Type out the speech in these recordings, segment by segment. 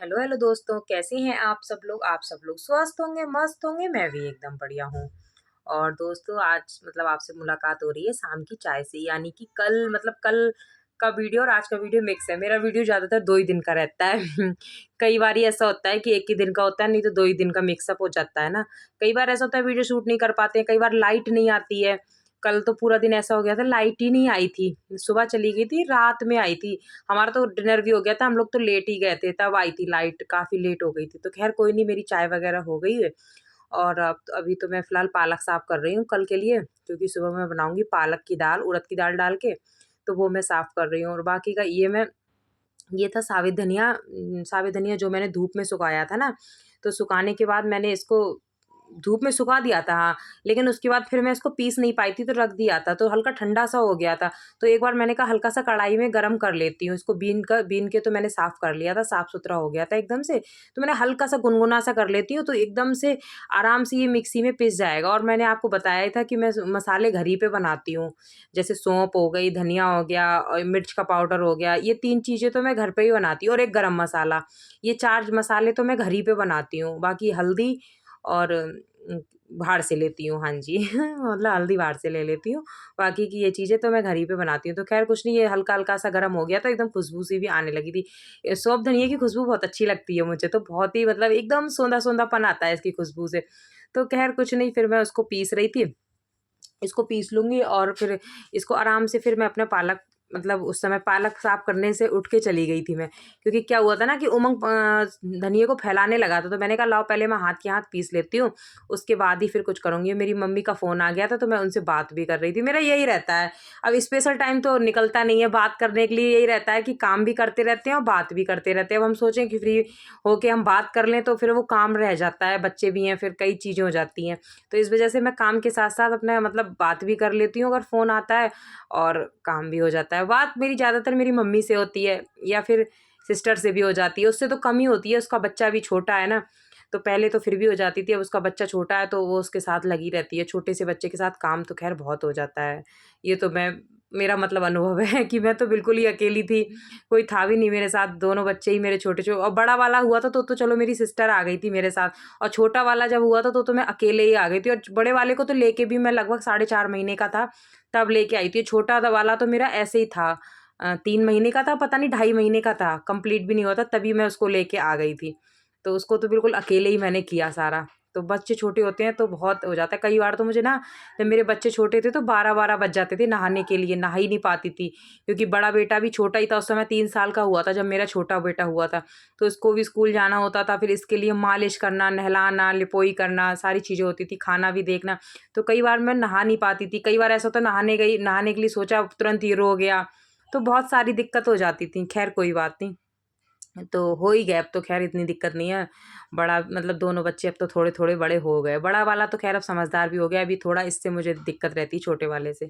Hello hello दोस्तों, कैसे हैं आप सब लोग। आप सब लोग स्वस्थ होंगे, मस्त होंगे। मैं भी एकदम बढ़िया हूँ। और दोस्तों, आज मतलब आपसे मुलाकात हो रही है शाम की चाय से, यानी कि कल का वीडियो और आज का वीडियो मिक्स है। मेरा वीडियो ज़्यादातर 2 ही दिन का रहता है। कई बार ऐसा होता है कि 1 ही दिन का होता है, नहीं तो 2 ही दिन का मिक्सअप हो जाता है ना। कई बार ऐसा होता है वीडियो शूट नहीं कर पाते हैं, कई बार लाइट नहीं आती है। कल तो पूरा दिन ऐसा हो गया था, लाइट ही नहीं आई थी। सुबह चली गई थी, रात में आई थी। हमारा तो डिनर भी हो गया था, हम लोग तो लेट ही गए थे, तब आई थी लाइट, काफ़ी लेट हो गई थी। तो ख़ैर कोई नहीं, मेरी चाय वग़ैरह हो गई है। और अब तो अभी तो मैं फ़िलहाल पालक साफ़ कर रही हूँ कल के लिए, क्योंकि सुबह मैं बनाऊँगी पालक की दाल, उड़द की दाल डाल के, तो वो मैं साफ़ कर रही हूँ। और बाकी का ये था साबित धनिया जो मैंने धूप में सुखाया था ना, तो सुखाने के बाद मैंने इसको धूप में सुखा दिया था, हाँ, लेकिन उसके बाद फिर मैं इसको पीस नहीं पाई थी, तो रख दिया था, तो हल्का ठंडा-सा हो गया था। तो एक बार मैंने कहा हल्का-सा कढ़ाई में गरम कर लेती हूँ, इसको बीन के तो मैंने साफ़ कर लिया था, साफ़-सुथरा हो गया था एकदम से। तो मैंने हल्का-सा गुनगुना-सा कर लेती हूँ, तो एकदम से आराम से ये मिक्सी में पिस जाएगा। और मैंने आपको बताया ही था कि मैं मसाले घर ही पे बनाती हूँ। जैसे सौंफ हो गई, धनिया हो गया और मिर्च का पाउडर हो गया, ये 3 चीज़ें तो मैं घर पे ही बनाती हूँ, और एक गरम मसाला। ये 4 मसाले तो मैं घर ही पे बनाती हूँ। बाकी हल्दी और बाहर से लेती हूँ, हाँ जी। मतलब हल्दी बाहर से ले लेती हूँ। बाकी की ये चीज़ें तो मैं घर ही पे बनाती हूँ। तो ख़ैर कुछ नहीं, ये हल्का-हल्का सा गरम हो गया तो एकदम खुशबू सी भी आने लगी थी। सौंफ धनिये की खुशबू बहुत अच्छी लगती है मुझे, तो बहुत ही मतलब एकदम सोंधा-सोंधापन आता है इसकी खुशबू से। तो ख़ैर कुछ नहीं, फिर मैं उसको पीस रही थी। इसको पीस लूँगी और फिर इसको आराम से, फिर मैं अपना पालक, मतलब उस समय पालक साफ़ करने से उठ के चली गई थी मैं। क्योंकि क्या हुआ था ना कि उमंग धनिये को फैलाने लगा था, तो मैंने कहा लाओ पहले मैं हाथ के हाथ पीस लेती हूँ, उसके बाद ही फिर कुछ करूँगी। मेरी मम्मी का फ़ोन आ गया था, तो मैं उनसे बात भी कर रही थी। मेरा यही रहता है, अब स्पेशल टाइम तो निकलता नहीं है बात करने के लिए, यही रहता है कि काम भी करते रहते हैं और बात भी करते रहते हैं। अब हम सोचें कि फ्री होके हम बात कर लें, तो फिर वो काम रह जाता है, बच्चे भी हैं, फिर कई चीज़ें हो जाती हैं। तो इस वजह से मैं काम के साथ-साथ अपना मतलब बात भी कर लेती हूँ अगर फ़ोन आता है, और काम भी हो जाता है। बात मेरी ज़्यादातर मेरी मम्मी से होती है, या फिर सिस्टर से भी हो जाती है, उससे तो कम ही होती है, उसका बच्चा भी छोटा है ना, तो पहले तो फिर भी हो जाती थी, अब उसका बच्चा छोटा है तो वो उसके साथ लगी रहती है। छोटे से बच्चे के साथ काम तो ख़ैर बहुत हो जाता है। ये तो मेरा मतलब अनुभव है कि मैं तो बिल्कुल ही अकेली थी, कोई था भी नहीं मेरे साथ, दोनों बच्चे ही मेरे और बड़ा वाला हुआ था तो चलो मेरी सिस्टर आ गई थी मेरे साथ, और छोटा वाला जब हुआ था तो मैं अकेले ही आ गई थी, और बड़े वाले को तो लेके भी मैं लगभग साढ़े 4 महीने का था, तब लेके आई थी। छोटा वाला तो मेरा ऐसे ही था, 3 महीने का था, पता नहीं 2.5 महीने का था, कंप्लीट भी नहीं हुआ था, तभी मैं उसको लेके आ गई थी। तो उसको तो बिल्कुल अकेले ही मैंने किया सारा। तो बच्चे छोटे होते हैं तो बहुत हो जाता है। कई बार तो मुझे ना, जब मेरे बच्चे छोटे थे तो 12-12 बज जाते थे नहाने के लिए, नहा ही नहीं पाती थी। क्योंकि बड़ा बेटा भी छोटा ही था, उस समय 3 साल का हुआ था जब मेरा छोटा बेटा हुआ था। तो इसको भी स्कूल जाना होता था, फिर इसके लिए मालिश करना, नहलाना, लिपोई करना, सारी चीज़ें होती थी, खाना भी देखना। तो कई बार मैं नहा नहीं पाती थी। कई बार ऐसा होता नहाने के लिए सोचा, तुरंत ये रो गया। तो बहुत सारी दिक्कत हो जाती थी। ख़ैर कोई बात नहीं। तो हो ही गए, अब तो ख़ैर इतनी दिक्कत नहीं है। बड़ा मतलब दोनों बच्चे अब तो थोड़े-थोड़े बड़े हो गए। बड़ा वाला तो ख़ैर अब समझदार भी हो गया, अभी थोड़ा इससे मुझे दिक्कत रहती है छोटे वाले से।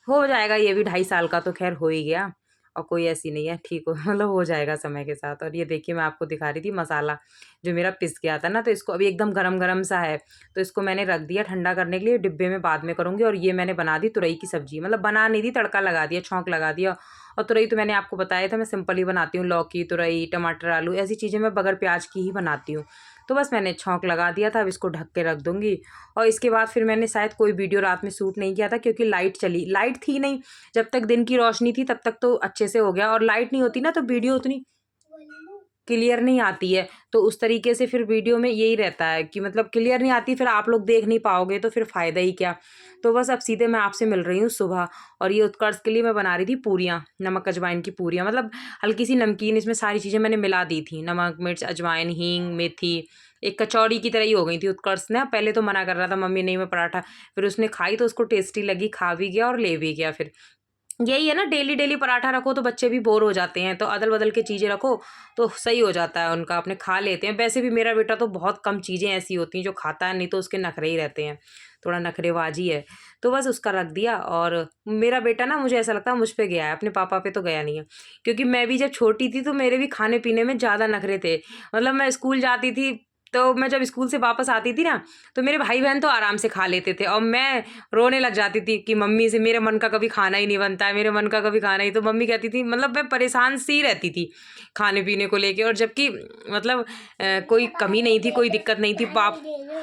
हो जाएगा, ये भी 2.5 साल का तो ख़ैर हो ही गया, और कोई ऐसी नहीं है, ठीक हो मतलब हो जाएगा समय के साथ। और ये देखिए मैं आपको दिखा रही थी मसाला, जो मेरा पिस गया था ना, तो इसको अभी एकदम गरम-गरम सा है, तो इसको मैंने रख दिया ठंडा करने के लिए, डिब्बे में बाद में करूँगी। और ये मैंने बना दी तुरई की सब्ज़ी, मतलब बना नहीं दी, तड़का लगा दिया, छौंक लगा दिया। और तुरई तो मैंने आपको बताया था मैं सिंपल ही बनाती हूँ, लौकी, तुरई, टमाटर, आलू, ऐसी चीज़ें मैं बगैर प्याज की ही बनाती हूँ। तो बस मैंने छौंक लगा दिया था, अब इसको ढक के रख दूँगी। और इसके बाद फिर मैंने शायद कोई वीडियो रात में शूट नहीं किया था, क्योंकि लाइट थी नहीं। जब तक दिन की रोशनी थी तब तक तो अच्छे से हो गया, और लाइट नहीं होती ना तो वीडियो उतनी क्लियर नहीं आती है। तो उस तरीके से फिर वीडियो में यही रहता है कि मतलब क्लियर नहीं आती, फिर आप लोग देख नहीं पाओगे, तो फिर फ़ायदा ही क्या। तो बस अब सीधे मैं आपसे मिल रही हूँ सुबह, और ये उत्कर्ष के लिए मैं बना रही थी पूरियाँ, नमक अजवाइन की पूरियाँ, मतलब हल्की सी नमकीन, इसमें सारी चीज़ें मैंने मिला दी थी, नमक, मिर्च, अजवाइन, हींग, मेथी। एक कचौड़ी की तरह ही हो गई थी। उत्कर्ष ने पहले तो मना कर रहा था, मम्मी नहीं मैं पराठा, फिर उसने खाई तो उसको टेस्टी लगी, खा भी गया और ले भी गया फिर। यही है ना, डेली डेली पराठा रखो तो बच्चे भी बोर हो जाते हैं, तो अदल बदल के चीज़ें रखो तो सही हो जाता है उनका, अपने खा लेते हैं। वैसे भी मेरा बेटा तो बहुत कम चीज़ें ऐसी होती हैं जो खाता है, नहीं तो उसके नखरे ही रहते हैं, थोड़ा नखरेबाज ही है। तो बस उसका रख दिया, और मेरा बेटा ना, मुझे ऐसा लगता है मुझ पे गया है, अपने पापा पे तो गया नहीं है। क्योंकि मैं भी जब छोटी थी तो मेरे भी खाने पीने में ज़्यादा नखरे थे। मतलब मैं स्कूल जाती थी तो मैं जब स्कूल से वापस आती थी ना, तो मेरे भाई बहन तो आराम से खा लेते थे और मैं रोने लग जाती थी कि मम्मी से मेरे मन का कभी खाना ही नहीं बनता है, मेरे मन का कभी खाना ही। तो मम्मी कहती थी, मतलब मैं परेशान सी रहती थी खाने पीने को लेके, और जबकि मतलब कोई कमी नहीं थी, कोई दिक्कत नहीं थी।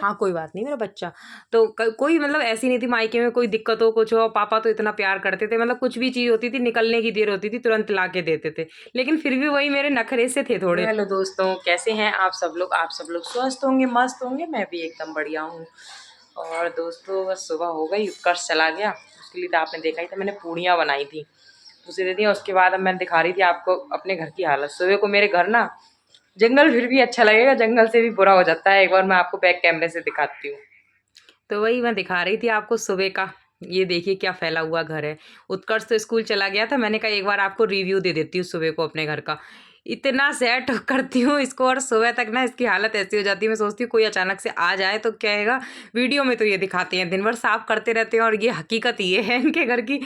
हाँ कोई बात नहीं मेरा बच्चा। तो कोई मतलब ऐसी नहीं थी मायके में कोई दिक्कत हो कुछ हो, पापा तो इतना प्यार करते थे, मतलब कुछ भी चीज़ होती थी, निकलने की देर होती थी तुरंत ला के देते थे। लेकिन फिर भी वही मेरे नखरे से थे थोड़े। हेलो दोस्तों, कैसे हैं आप सब लोग? आप सब लोग स्वस्थ होंगे, मस्त होंगे, मैं भी एकदम बढ़िया हूँ। और दोस्तों बस सुबह हो गई, उत्कर्ष चला गया, उसके लिए तो आपने देखा ही था, मैंने पूड़ियाँ बनाई थी, उसे दे दिया। उसके बाद अब मैं दिखा रही थी आपको अपने घर की हालत। सुबह को मेरे घर ना, जंगल फिर भी अच्छा लगेगा, जंगल से भी बुरा हो जाता है। एक बार मैं आपको बैक कैमरे से दिखाती हूँ। तो वही मैं दिखा रही थी आपको सुबह का। ये देखिए क्या फैला हुआ घर है। उत्कर्ष तो स्कूल चला गया था, मैंने कहा एक बार आपको रिव्यू दे देती हूँ सुबह को अपने घर का। इतना सेट करती हूँ इसको, और सुबह तक ना इसकी हालत ऐसी हो जाती है, मैं सोचती हूँ कोई अचानक से आ जाए तो क्या है। वीडियो में तो ये दिखाते हैं दिन भर साफ करते रहते हैं, और ये हकीकत ये है इनके घर की।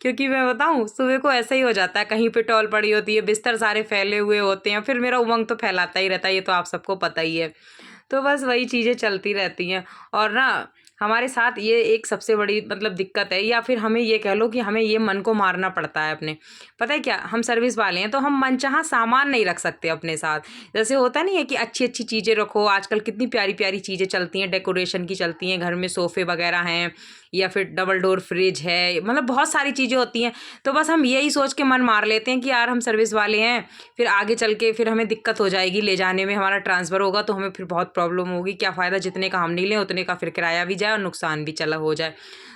क्योंकि मैं बताऊँ सुबह को ऐसा ही हो जाता है, कहीं पे टॉल पड़ी होती है, बिस्तर सारे फैले हुए होते हैं, फिर मेरा उमंग तो फैलाता ही रहता है, ये तो आप सबको पता ही है। तो बस वही चीज़ें चलती रहती हैं। और ना हमारे साथ ये एक सबसे बड़ी मतलब दिक्कत है, या फिर हमें ये कह लो कि हमें ये मन को मारना पड़ता है अपने। पता है क्या, हम सर्विस वाले हैं तो हम मनचाहा सामान नहीं रख सकते अपने साथ। जैसे होता नहीं है कि अच्छी अच्छी चीज़ें रखो, आजकल कितनी प्यारी प्यारी चीज़ें चलती हैं, डेकोरेशन की चलती हैं, घर में सोफ़े वगैरह हैं, या फिर डबल डोर फ्रिज है, मतलब बहुत सारी चीज़ें होती हैं। तो बस हम यही सोच के मन मार लेते हैं कि यार हम सर्विस वाले हैं, फिर आगे चल के फिर हमें दिक्कत हो जाएगी, ले जाने में हमारा ट्रांसफ़र होगा तो हमें फिर बहुत प्रॉब्लम होगी। क्या फ़ायदा, जितने का हम नहीं लें उतने का फिर किराया भी जाए और नुकसान भी चला हो जाए।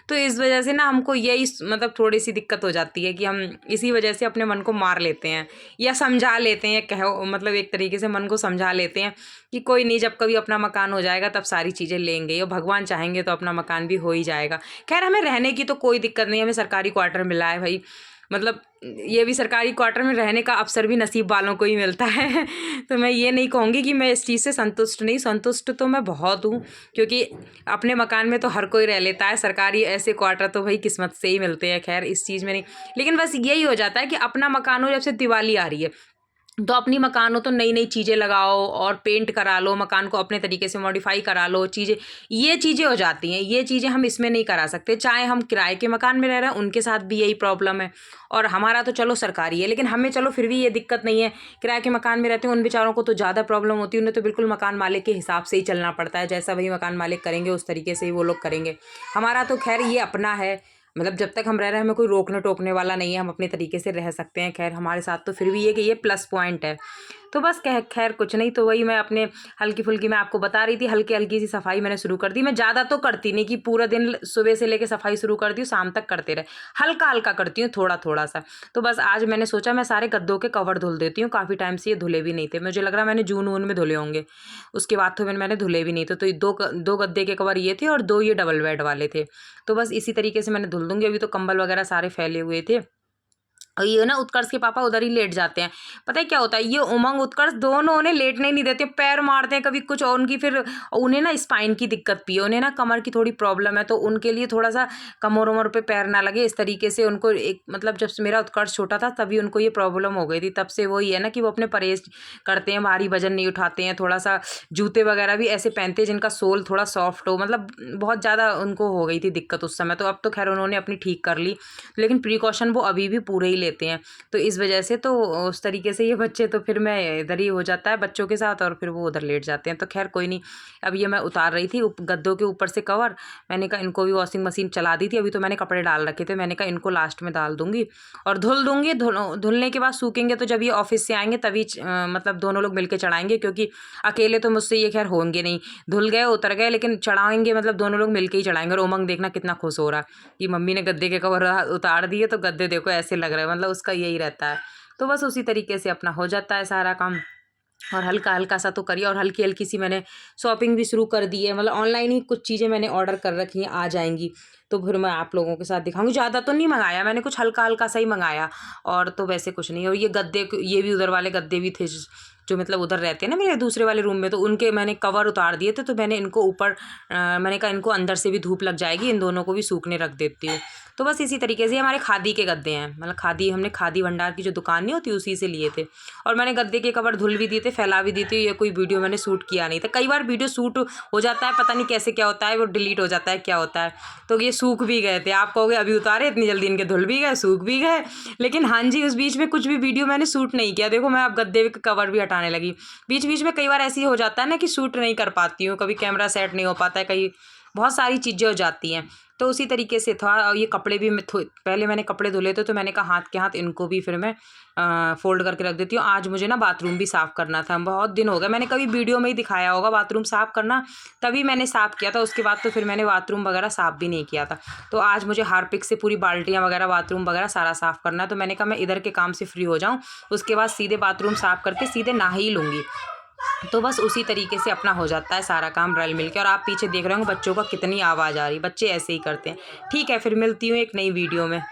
तो इस वजह से ना हमको यही मतलब थोड़ी सी दिक्कत हो जाती है कि हम इसी वजह से अपने मन को मार लेते हैं, या समझा लेते हैं, कहो मतलब एक तरीके से मन को समझा लेते हैं कि कोई नहीं, जब कभी अपना मकान हो जाएगा तब सारी चीज़ें लेंगे, और भगवान चाहेंगे तो अपना मकान भी हो ही जाएगा। खैर हमें रहने की तो कोई दिक्कत नहीं, हमें सरकारी क्वार्टर मिला है भाई, मतलब ये भी सरकारी क्वार्टर में रहने का अवसर भी नसीब वालों को ही मिलता है। तो मैं ये नहीं कहूँगी कि मैं इस चीज़ से संतुष्ट नहीं, संतुष्ट तो मैं बहुत हूँ, क्योंकि अपने मकान में तो हर कोई रह लेता है, सरकारी ऐसे क्वार्टर तो भाई किस्मत से ही मिलते हैं। खैर इस चीज़ में नहीं, लेकिन बस यही हो जाता है कि अपना मकान हो, जब से दिवाली आ रही है तो अपनी मकान हो तो नई नई चीज़ें लगाओ और पेंट करा लो, मकान को अपने तरीके से मॉडिफाई करा लो, चीज़ें ये चीज़ें हो जाती हैं। ये चीज़ें हम इसमें नहीं करा सकते, चाहे हम किराए के मकान में रह रहे हैं उनके साथ भी यही प्रॉब्लम है। और हमारा तो चलो सरकारी है, लेकिन हमें चलो फिर भी ये दिक्कत नहीं है। किराए के मकान में रहते हैं उन बेचारों को तो ज़्यादा प्रॉब्लम होती है, उन्हें तो बिल्कुल मकान मालिक के हिसाब से ही चलना पड़ता है, जैसा वही मकान मालिक करेंगे उस तरीके से ही वो लोग करेंगे। हमारा तो खैर ये अपना है, मतलब जब तक हम रह रहे हैं हमें कोई रोकने टोकने वाला नहीं है, हम अपने तरीके से रह सकते हैं। खैर हमारे साथ तो फिर भी ये कि ये प्लस पॉइंट है। तो बस खैर कुछ नहीं, तो वही मैं अपने हल्की फुल्की मैं आपको बता रही थी, हल्की हल्की सी सफाई मैंने शुरू कर दी। मैं ज़्यादा तो करती नहीं कि पूरा दिन सुबह से लेके सफाई शुरू कर दी शाम तक करते रहे, हल्का हल्का करती हूँ, थोड़ा थोड़ा सा। तो बस आज मैंने सोचा मैं सारे गद्दों के कवर धुल देती हूँ, काफ़ी टाइम से ये धुले भी नहीं थे, मुझे लग रहा मैंने जून वून में धुले होंगे, उसके बाद तो मैंने धुले भी नहीं थे। तो ये दो गद्दे के कवर ये थे और दो ये डबल बेड वाले थे। तो बस इसी तरीके से मैंने धुल दूँगी। अभी तो कंबल वगैरह सारे फैले हुए थे, और ये ना उत्कर्ष के पापा उधर ही लेट जाते हैं। पता है क्या होता है, ये उमंग उत्कर्ष दोनों उन्हें लेटने नहीं देते, पैर मारते हैं कभी कुछ, और उनकी फिर उन्हें ना स्पाइन की दिक्कत भी है, उन्हें ना कमर की थोड़ी प्रॉब्लम है, तो उनके लिए थोड़ा सा कमर उमर पे पैर ना लगे इस तरीके से उनको एक मतलब जब से मेरा उत्कर्ष छोटा था तभी उनको ये प्रॉब्लम हो गई थी। तब से वही है ना कि वो अपने परहेज करते हैं, भारी वजन नहीं उठाते हैं, थोड़ा सा जूते वगैरह भी ऐसे पहनते हैं जिनका सोल थोड़ा सॉफ्ट हो, मतलब बहुत ज़्यादा उनको हो गई थी दिक्कत उस समय। तो अब तो खैर उन्होंने अपनी ठीक कर ली, लेकिन प्रिकॉशन वो अभी भी पूरे ही लेते हैं। तो इस वजह से तो उस तरीके से ये बच्चे तो फिर मैं इधर ही हो जाता है बच्चों के साथ, और फिर वो उधर लेट जाते हैं। तो खैर कोई नहीं, अब ये मैं उतार रही थी गद्दों के ऊपर से कवर। मैंने कहा इनको भी वॉशिंग मशीन चला दी थी, अभी तो मैंने कपड़े डाल रखे थे, मैंने कहा इनको लास्ट में डाल दूंगी और धुल दूंगी। धुलने के बाद सूखेंगे तो जब ये ऑफिस से आएंगे तभी मतलब दोनों लोग मिलकर चढ़ाएंगे, क्योंकि अकेले तो मुझसे ये खैर होंगे नहीं। धुल गए उतर गए, लेकिन चढ़ाएंगे मतलब दोनों लोग मिलकर ही चढ़ाएंगे। और उमंग देखना कितना खुश हो रहा है कि मम्मी ने गद्दे के कवर उतार दिए तो गद्दे देखो ऐसे लग रहे हैं, मतलब उसका यही रहता है। तो बस उसी तरीके से अपना हो जाता है सारा काम, और हल्का हल्का सा तो करिए। और हल्की हल्की सी मैंने शॉपिंग भी शुरू कर दी है, मतलब ऑनलाइन ही कुछ चीज़ें मैंने ऑर्डर कर रखी हैं, आ जाएंगी तो फिर मैं आप लोगों के साथ दिखाऊंगी। ज़्यादा तो नहीं मंगाया मैंने, कुछ हल्का हल्का सा ही मंगाया, और तो वैसे कुछ नहीं। और ये गद्दे, ये भी उधर वाले गद्दे भी थे जो मतलब उधर रहते हैं ना मेरे दूसरे वाले रूम में, तो उनके मैंने कवर उतार दिए थे। तो मैंने इनको ऊपर मैंने कहा इनको अंदर से भी धूप लग जाएगी, इन दोनों को भी सूखने रख देती हूँ। तो बस इसी तरीके से हमारे खादी के गद्दे हैं, मतलब खादी, हमने खादी भंडार की जो दुकान नहीं होती उसी से लिए थे। और मैंने गद्दे के कवर धुल भी दिए थे, फैला भी दिए थे। ये कोई वीडियो मैंने शूट किया नहीं था। कई बार वीडियो शूट हो जाता है, पता नहीं कैसे क्या होता है, वो डिलीट हो जाता है, क्या होता है। तो ये सूख भी गए थे। आप कहोगे अभी उतारे, इतनी जल्दी इनके धुल भी गए, सूख भी गए। लेकिन हाँ जी, उस बीच में कुछ भी वीडियो मैंने शूट नहीं किया। देखो मैं अब गद्दे के कवर भी हटाने लगी। बीच बीच में कई बार ऐसी हो जाता है ना कि शूट नहीं कर पाती हूँ, कभी कैमरा सेट नहीं हो पाता है, कहीं बहुत सारी चीज़ें हो जाती हैं। तो उसी तरीके से था। और ये कपड़े भी मैं पहले मैंने कपड़े धुले थे, तो मैंने कहा हाथ के हाथ इनको भी फिर मैं फोल्ड करके रख देती हूँ। आज मुझे ना बाथरूम भी साफ़ करना था, बहुत दिन हो गए, मैंने कभी वीडियो में ही दिखाया होगा बाथरूम साफ़ करना, तभी मैंने साफ़ किया था। उसके बाद तो फिर मैंने बाथरूम वगैरह साफ़ भी नहीं किया था। तो आज मुझे हार्पिक से पूरी बाल्टियाँ वगैरह, बाथरूम वगैरह सारा साफ़ करना है। तो मैंने कहा मैं इधर के काम से फ्री हो जाऊँ, उसके बाद सीधे बाथरूम साफ़ करके सीधे नहा ही लूँगी। तो बस उसी तरीके से अपना हो जाता है सारा काम रल मिल के। और आप पीछे देख रहे होंगे बच्चों का कितनी आवाज़ आ रही है, बच्चे ऐसे ही करते हैं। ठीक है, फिर मिलती हूँ एक नई वीडियो में।